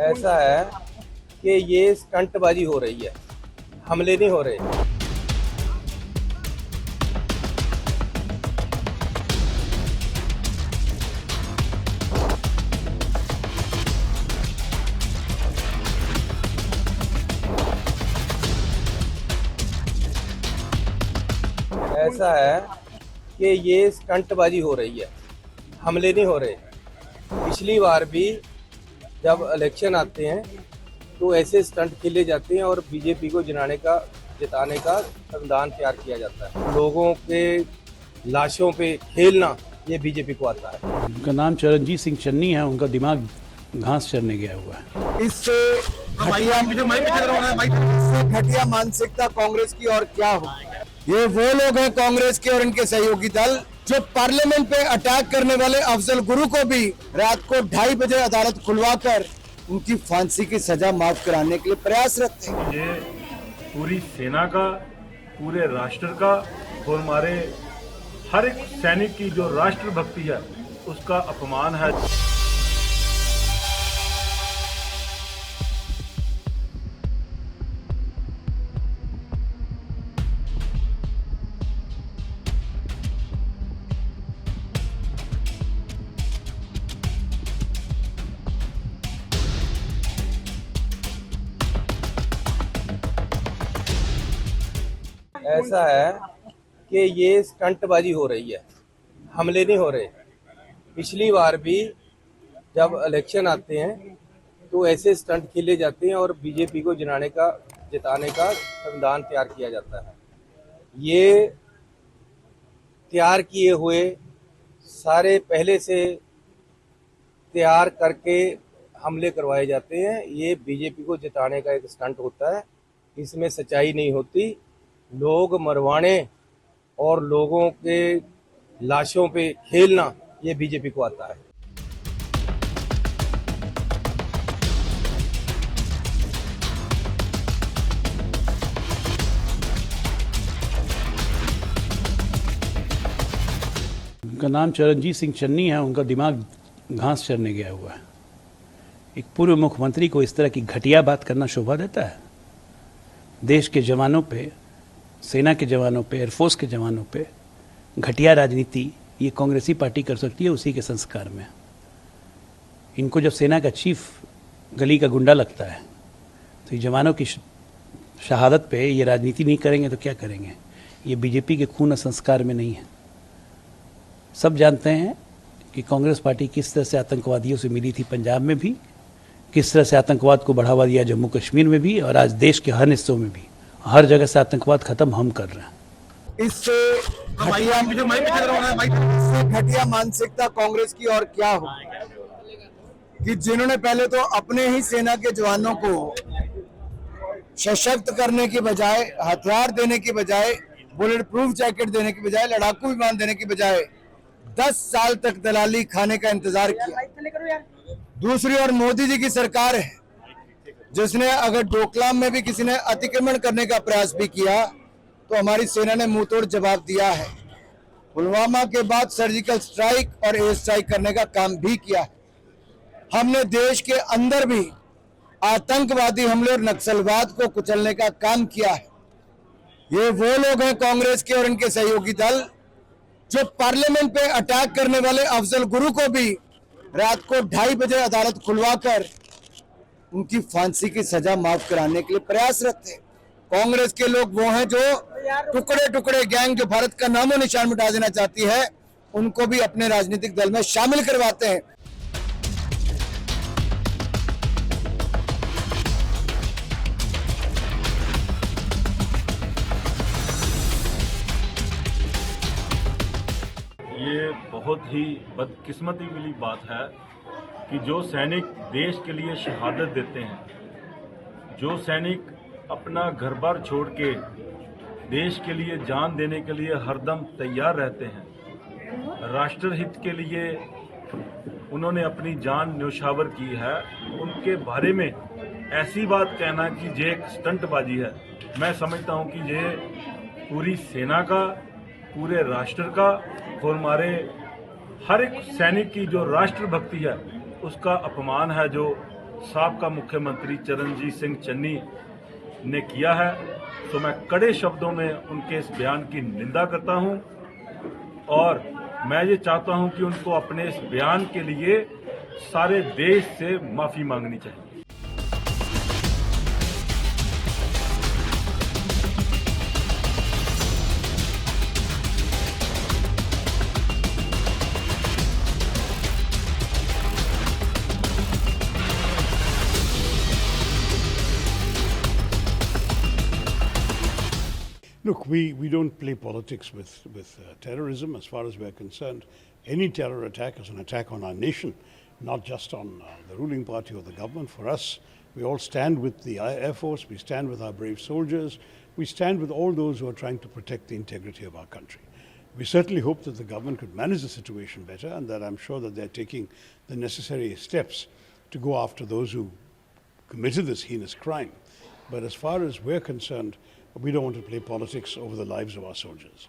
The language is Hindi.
ऐसा है कि ये स्टंटबाजी हो रही है, हमले नहीं हो रहे। ऐसा है कि ये स्टंटबाजी हो रही है, हमले नहीं हो रहे। पिछली बार भी जब इलेक्शन आते हैं तो ऐसे स्टंट खेले जाते हैं और बीजेपी को जिताने का संविधान तैयार किया जाता है। लोगों के लाशों पे खेलना ये बीजेपी को आता है। उनका नाम चरणजीत सिंह चन्नी है, उनका दिमाग घास चरने गया हुआ है। इससे घटिया मानसिकता कांग्रेस की और क्या हो। ये वो लोग हैं कांग्रेस के और इनके सहयोगी दल जो पार्लियामेंट पे अटैक करने वाले अफजल गुरु को भी रात को 2:30 बजे अदालत खुलवाकर उनकी फांसी की सजा माफ कराने के लिए प्रयासरत थे। ये पूरी सेना का, पूरे राष्ट्र का और हमारे हर एक सैनिक की जो राष्ट्रभक्ति है उसका अपमान है। ऐसा है कि ये स्टंटबाजी हो रही है, हमले नहीं हो रहे। पिछली बार भी जब इलेक्शन आते हैं तो ऐसे स्टंट खेले जाते हैं और बीजेपी को जिताने का संविधान तैयार किया जाता है। ये तैयार किए हुए सारे पहले से तैयार करके हमले करवाए जाते हैं। ये बीजेपी को जिताने का एक स्टंट होता है, इसमें सच्चाई नहीं होती। लोग मरवाने और लोगों के लाशों पे खेलना ये बीजेपी को आता है। उनका नाम चरणजीत सिंह चन्नी है, उनका दिमाग घास चरने गया हुआ है। एक पूर्व मुख्यमंत्री को इस तरह की घटिया बात करना शोभा देता है? देश के जवानों पे, सेना के जवानों पे, एयरफोर्स के जवानों पे घटिया राजनीति ये कांग्रेसी पार्टी कर सकती है उसी के संस्कार में। इनको जब सेना का चीफ गली का गुंडा लगता है तो ये जवानों की शहादत पे ये राजनीति नहीं करेंगे तो क्या करेंगे? ये बीजेपी के खून और संस्कार में नहीं है। सब जानते हैं कि कांग्रेस पार्टी किस तरह से आतंकवादियों से मिली थी पंजाब में भी, किस तरह से आतंकवाद को बढ़ावा दिया जम्मू कश्मीर में भी, और आज देश के हर हिस्सों में भी हर जगह से आतंकवाद खत्म हम कर रहे हैं। इससे घटिया मानसिकता कांग्रेस की और क्या हो कि जिन्होंने पहले तो अपने ही सेना के जवानों को सशक्त करने की बजाय, हथियार देने की बजाय, बुलेट प्रूफ जैकेट देने की बजाय, लड़ाकू विमान देने की बजाय 10 साल तक दलाली खाने का इंतजार किया। दूसरी ओर मोदी जी की सरकार है जिसने अगर डोकलाम में भी किसी ने अतिक्रमण करने का प्रयास भी किया तो हमारी सेना ने मुंहतोड़ जवाब दिया है। पुलवामा के बाद सर्जिकल स्ट्राइक और एयर स्ट्राइक करने का काम भी किया है। हमने देश के अंदर भी आतंकवादी हमले और नक्सलवाद को कुचलने का काम किया है। ये वो लोग हैं कांग्रेस के और इनके सहयोगी दल जो पार्लियामेंट पे अटैक करने वाले अफजल गुरु को भी रात को 2:30 बजे अदालत खुलवाकर उनकी फांसी की सजा माफ कराने के लिए प्रयासरत थे। कांग्रेस के लोग वो हैं जो टुकड़े टुकड़े गैंग जो भारत का नामो निशान मिटा देना चाहती है, उनको भी अपने राजनीतिक दल में शामिल करवाते हैं। ये बहुत ही बदकिस्मती वाली बात है कि जो सैनिक देश के लिए शहादत देते हैं, जो सैनिक अपना घर बार छोड़ के देश के लिए जान देने के लिए हरदम तैयार रहते हैं, राष्ट्रहित के लिए उन्होंने अपनी जान न्योछावर की है, उनके बारे में ऐसी बात कहना कि ये एक स्टंटबाजी है, मैं समझता हूं कि ये पूरी सेना का, पूरे राष्ट्र का और हमारे हर एक सैनिक की जो राष्ट्रभक्ति है उसका अपमान है जो साबका मुख्यमंत्री चरणजीत सिंह चन्नी ने किया है, तो मैं कड़े शब्दों में उनके इस बयान की निंदा करता हूं और मैं ये चाहता हूं कि उनको अपने इस बयान के लिए सारे देश से माफी मांगनी चाहिए। Look, we don't play politics with terrorism as far as we're concerned. Any terror attack is an attack on our nation, not just on the ruling party or the government. For us, we all stand with the Air Force, we stand with our brave soldiers, we stand with all those who are trying to protect the integrity of our country. We certainly hope that the government could manage the situation better, and that I'm sure that they're taking the necessary steps to go after those who committed this heinous crime. But as far as we're concerned, we don't want to play politics over the lives of our soldiers.